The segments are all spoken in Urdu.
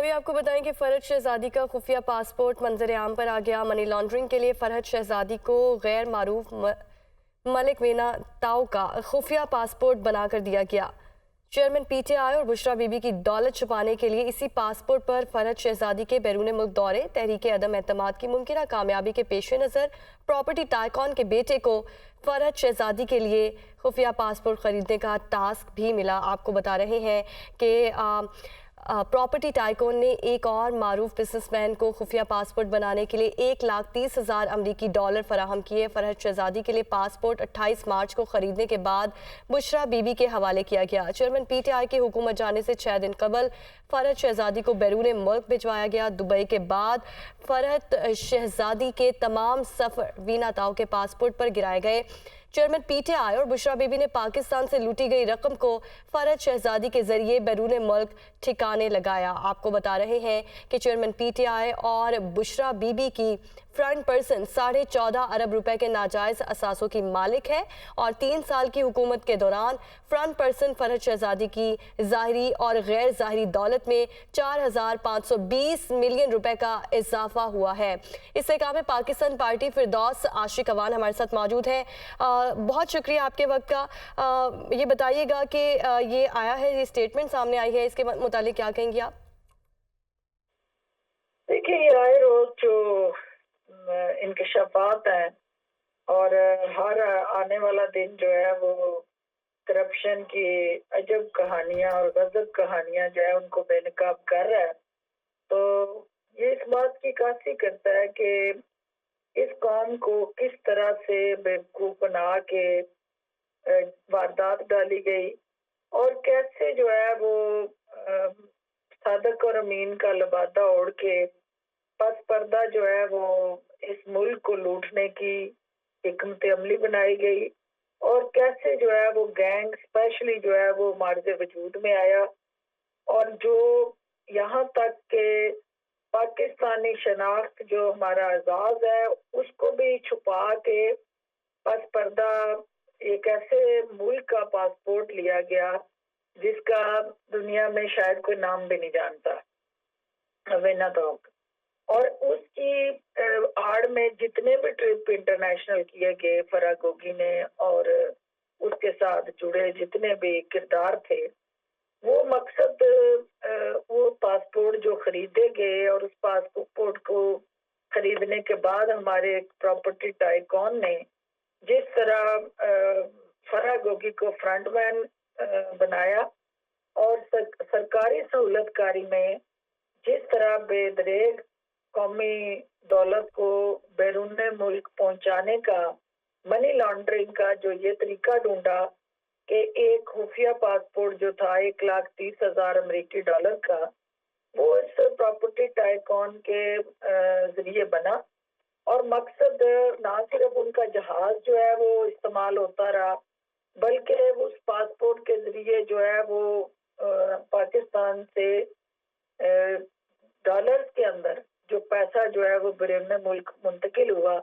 ابھی آپ کو بتائیں کہ فرحت شہزادی کا خفیہ پاسپورٹ منظر عام پر آ گیا۔ منی لانڈرنگ کے لیے فرحت شہزادی کو غیر معروف ملک وینا تاؤ کا خفیہ پاسپورٹ بنا کر دیا گیا۔ چیئرمین پی ٹی آئی اور بشرا بی بی کی دولت چھپانے کے لیے اسی پاسپورٹ پر فرحت شہزادی کے بیرون ملک دورے، تحریک عدم اعتماد کی ممکنہ کامیابی کے پیش نظر پراپرٹی ٹائیکون کے بیٹے کو فرحت شہزادی کے لیے خفیہ پاسپورٹ خریدنے کا ٹاسک بھی ملا۔ آپ کو بتا رہے ہیں کہ پراپرٹی ٹائیکون نے ایک اور معروف بزنس مین کو خفیہ پاسپورٹ بنانے کے لیے 1,30,000 امریکی ڈالر فراہم کیے۔ فرحت شہزادی کے لیے پاسپورٹ 28 مارچ کو خریدنے کے بعد بشرا بی بی کے حوالے کیا گیا۔ چیئرمین پی ٹی آئی کی حکومت جانے سے 6 دن قبل فرحت شہزادی کو بیرون ملک بھجوایا گیا۔ دبئی کے بعد فرحت شہزادی کے تمام سفر وینا تاؤ کے پاسپورٹ پر گرائے گئے۔ چیئرمین پی ٹی آئی اور بشرا بی بی نے پاکستان سے لوٹی گئی رقم کو فرحت شہزادی کے ذریعے بیرون ملک ٹھکانے لگایا۔ آپ کو بتا رہے ہیں کہ چیئرمین پی ٹی آئی اور بشرا بی بی کی فرنٹ پرسن 14.5 ارب روپے کے ناجائز اثاثوں کی مالک ہے اور 3 سال کی حکومت کے دوران فرنٹ پرسن فرحت شہزادی کی ظاہری اور غیر ظاہری دولت میں 4,520 ملین روپے کا اضافہ ہوا ہے۔ استحکام پاکستان پارٹی فردوس عاشق اوان ہمارے ساتھ موجود ہے۔ بہت شکریہ آپ کے وقت کا۔ یہ بتائیے گا کہ یہ آیا ہے، یہ سٹیٹمنٹ سامنے آئی ہے، اس کے متعلق کیا کہیں گے آپ؟ دیکھیں، یہ آئے روز جو انکشافات ہیں اور ہر آنے والا دن جو ہے وہ کرپشن کی عجب کہانیاں اور غضب کہانیاں جو ہے ان کو بے نقاب کر رہا ہے، تو یہ اس بات کی عکاسی کرتا ہے کہ اس قوم کو کس طرح سے بیوقوف بنا کے واردات ڈالی گئی اور کیسے جو ہے وہ صادق اور امین کا لبادہ اوڑھ کے پس پردہ جو ہے وہ اس ملک کو لوٹنے کی حکمت عملی بنائی گئی اور کیسے جو ہے وہ گینگ اسپیشلی جو ہے وہ مارز وجود میں آیا اور جو یہاں تک کہ پاکستانی شناخت جو ہمارا اعزاز ہے اس کو بھی چھپا کے پس پردہ ایک ایسے ملک کا پاسپورٹ لیا گیا جس کا دنیا میں شاید کوئی نام بھی نہیں جانتا، وینا تاؤ، اور اس کی آڑ میں جتنے بھی ٹرپ انٹرنیشنل کیے گئے فرح گوگی نے اور اس کے ساتھ جڑے جتنے بھی کردار تھے، وہ مقصد وہ پاسپورٹ جو خریدے گئے اور اس پاسپورٹ کو خریدنے کے بعد ہمارے پراپرٹی ٹائیکون نے جس طرح فرح گوگی کو فرنٹ مین بنایا اور سرکاری سہولت کاری میں جس طرح بے دریغ قومی دولت کو بیرون ملک پہنچانے کا منی لانڈرنگ کا جو یہ طریقہ ڈھونڈا کہ ایک خفیہ پاسپورٹ جو تھا 1,30,000 امریکی ڈالر کا وہ اس پراپرٹی ٹائیکون کے ذریعے بنا اور مقصد نہ صرف ان کا جہاز جو ہے وہ استعمال ہوتا رہا بلکہ اس پاسپورٹ کے ذریعے جو ہے وہ پاکستان سے ڈالرز کے اندر جو پیسہ جو ہے وہ بیرون ملک منتقل ہوا۔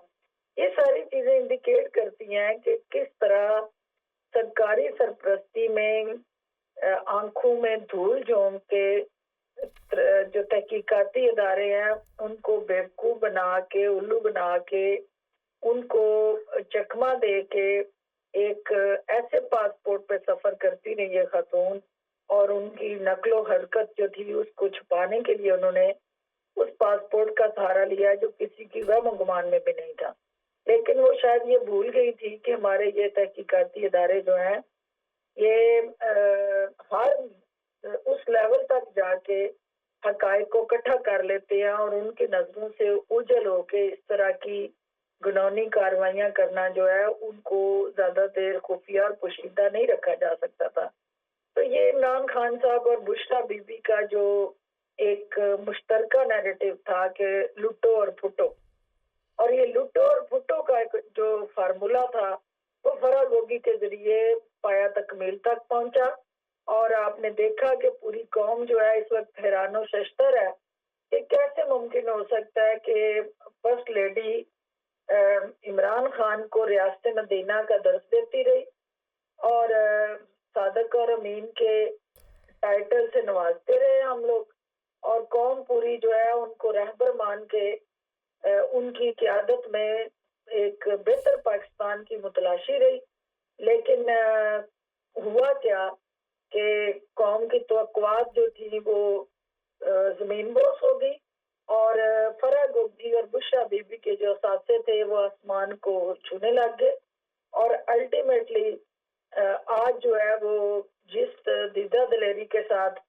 یہ ساری چیزیں انڈیکیٹ کرتی ہیں کہ کس طرح سرکاری سرپرستی میں آنکھوں میں دھول جھونک کے جو تحقیقاتی ادارے ہیں ان کو بیوقوف بنا کے الو بنا کے ان کو چکمہ دے کے ایک ایسے پاسپورٹ پہ سفر کرتی رہی ہے خاتون اور ان کی نقل و حرکت جو تھی اس کو چھپانے کے لیے انہوں نے اس پاسپورٹ کا سہارا لیا جو کسی کی وہم و گمان میں بھی نہیں تھا، لیکن وہ شاید یہ بھول گئی تھی کہ ہمارے یہ تحقیقاتی ادارے جو ہیں یہ ہر اس لیول تک جا کے حقائق کو اکٹھا کر لیتے ہیں اور ان کی نظروں سے اوجھل ہو کے اس طرح کی گنہنی کارروائیاں کرنا جو ہے ان کو زیادہ دیر خفیہ اور پوشیدہ نہیں رکھا جا سکتا تھا۔ تو یہ عمران خان صاحب اور بشرا بی بی کا جو ایک مشترکہ نیریٹو تھا کہ لٹو اور پھٹو، اور یہ لٹو اور پھٹو کا جو فارمولا تھا وہ فرح گوگی کے ذریعے پایا تکمیل تک پہنچا اور آپ نے دیکھا کہ پوری قوم جو ہے اس وقت حیران و ششدر ہے کہ کیسے ممکن ہو سکتا ہے کہ فرسٹ لیڈی عمران خان کو ریاست مدینہ کا درس دیتی رہی اور صادق اور امین کے ٹائٹل سے نوازتے رہے ہم لوگ، اور قوم پوری جو ہے ان کو رہبر مان کے ان کی قیادت میں ایک بہتر پاکستان کی متلاشی رہی. لیکن ہوا کیا کہ قوم کی توقعات جو تھی وہ زمین بوس ہو گئی اور فرح گوگی اور بشرا بی بی کے جو اثاثے تھے وہ آسمان کو چھونے لگ گئے. اور الٹیمیٹلی آج جو ہے وہ جس دیدہ دلیری کے ساتھ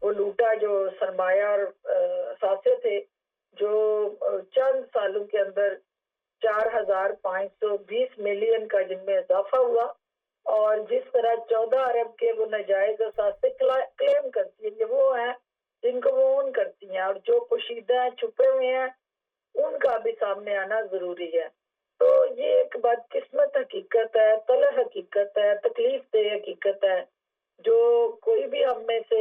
وہ لوٹا جو سرمایہ اور اثاثے تھے جو چند سالوں کے اندر 4,520 ملین کا جن میں اضافہ ہوا اور جس طرح 14 ارب کے وہ ناجائز اثاثے کلیم کرتی ہیں، یہ وہ ہیں جن کو وہ اون کرتی ہیں، اور جو پوشیدہ ہیں چھپے ہوئے ہیں ان کا بھی سامنے آنا ضروری ہے. تو یہ ایک بدقسمت حقیقت ہے، طلح حقیقت ہے، تکلیف دہ حقیقت ہے جو کوئی بھی ہم میں سے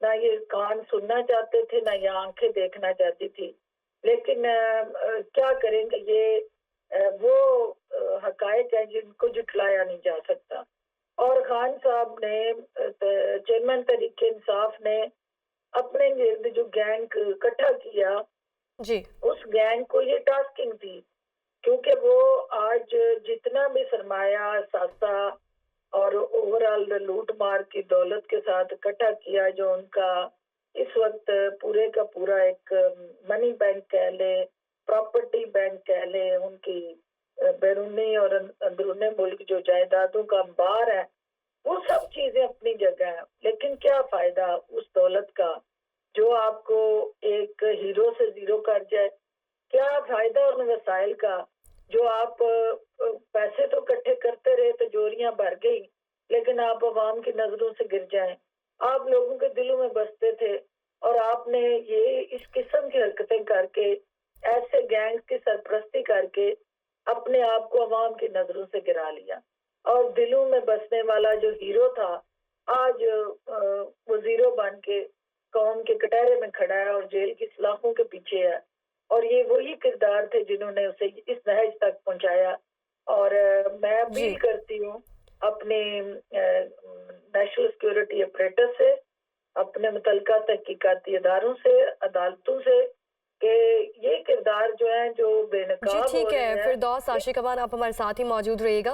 نہ یہ کان سننا چاہتے تھے نہ یہ آنکھیں دیکھنا چاہتی تھی. لیکن کیا کریں گے، یہ وہ حقائق ہیں جن کو جھٹلایا نہیں جا سکتا. اور خان صاحب نے چیئرمین تحریک انصاف نے اپنے گرد جو گینگ اکٹھا کیا جی اس گینگ کو یہ ٹاسکنگ تھی کیونکہ وہ آج جتنا بھی سرمایہ اثاثہ اور اوور آل لوٹ مار کی دولت کے ساتھ اکٹھا کیا جو ان کا اس وقت پورے کا پورا ایک منی بینک کہہ لے، پراپرٹی بینک کہہ لے، ان کی بیرونی اور اندرونی ملک جو جائیدادوں کا انبار ہے وہ سب چیزیں اپنی جگہ ہیں. لیکن کیا فائدہ اس دولت کا جو آپ کو ایک ہیرو سے زیرو کر جائے؟ کیا فائدہ ان وسائل کا جو آپ پیسے تو اکٹھے کرتے رہے، تجوریاں بھر گئی لیکن آپ عوام کی نظروں سے گر جائیں. آپ لوگوں کے دلوں میں بستے تھے اور آپ نے یہ اس قسم کی حرکتیں کر کے ایسے گینگ کی سرپرستی کر کے اپنے آپ کو عوام کی نظروں سے گرا لیا. اور دلوں میں بسنے والا جو ہیرو تھا آج وہ زیرو بن کے قوم کے کٹہرے میں کھڑا ہے اور جیل کی سلاخوں کے پیچھے ہے. اور یہ وہی کردار تھے جنہوں نے اسے اس نہج تک پہنچایا. اور میں اپیل کرتی ہوں اپنے نیشنل سیکیورٹی اپریٹس سے، اپنے متعلقہ تحقیقاتی اداروں سے، عدالتوں سے کہ یہ کردار جو ہیں جو بے نقاب جی ہو ٹھیک رہے ہے. ہیں. فردوس عاشق امان آپ ہمارے ساتھ ہی موجود رہیے گا.